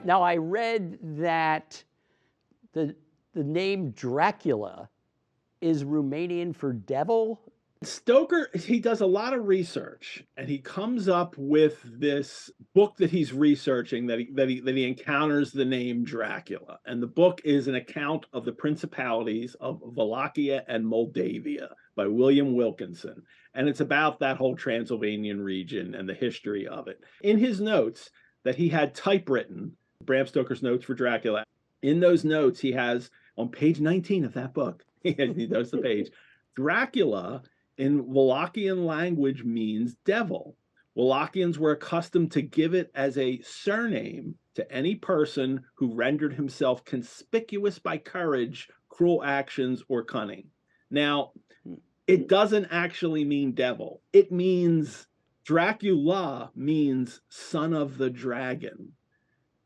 Now, I read that the the name Dracula is Romanian for devil. Stoker, he does a lot of research and he comes up with this book that he's researching that he encounters the name Dracula. And the book is an account of the principalities of Wallachia and Moldavia by William Wilkinson. And it's about that whole Transylvanian region and the history of it. In his notes that he had typewritten, Bram Stoker's notes for Dracula, in those notes, he has on page 19 of that book, he knows the page, Dracula in Wallachian language means devil. Wallachians were accustomed to give it as a surname to any person who rendered himself conspicuous by courage, cruel actions, or cunning. Now, it doesn't actually mean devil. It means Dracula means son of the dragon.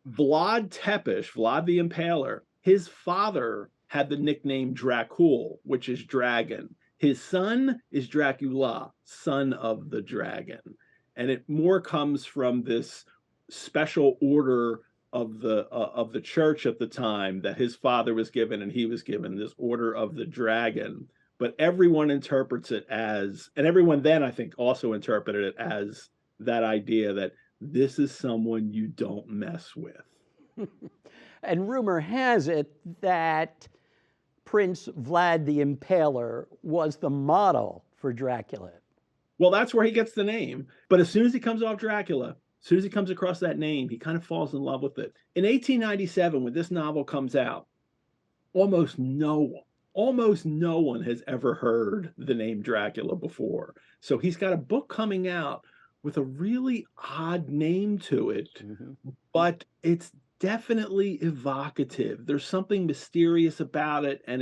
Vlad Tepes, Vlad the Impaler, his father had the nickname Dracul, which is dragon. His son is Dracula, son of the dragon. And it more comes from this special order of the church at the time that his father was given, and he was given this order of the dragon. But everyone interprets it as, and everyone then I think also interpreted it as that idea that this is someone you don't mess with. And rumor has it that Prince Vlad the Impaler was the model for Dracula. Well, that's where he gets the name. But as soon as he comes off Dracula, as soon as he comes across that name, he kind of falls in love with it. In 1897, when this novel comes out, almost no one has ever heard the name Dracula before. So he's got a book coming out with a really odd name to it, but it's definitely evocative. There's something mysterious about it, and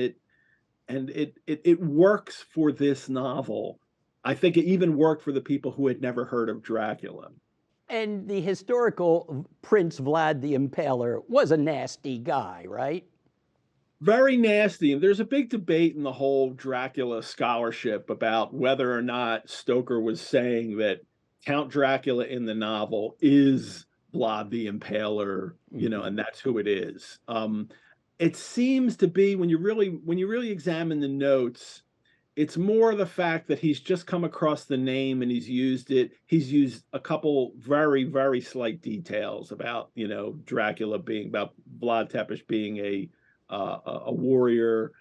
it works for this novel. I think it even worked for the people who had never heard of Dracula. And the historical Prince Vlad the Impaler was a nasty guy, right? Very nasty. And there's a big debate in the whole Dracula scholarship about whether or not Stoker was saying that Count Dracula in the novel is Vlad the Impaler, and that's who it is. It seems to be when you really examine the notes, it's more the fact that he's just come across the name and he's used it. He's used a couple very, very slight details about, Dracula being about Vlad Tepes being a warrior,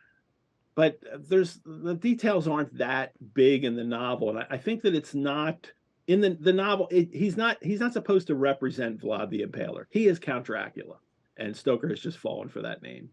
but the details aren't that big in the novel, and I think that it's not in the novel. He's not supposed to represent Vlad the Impaler. He is Count Dracula, and Stoker has just fallen for that name.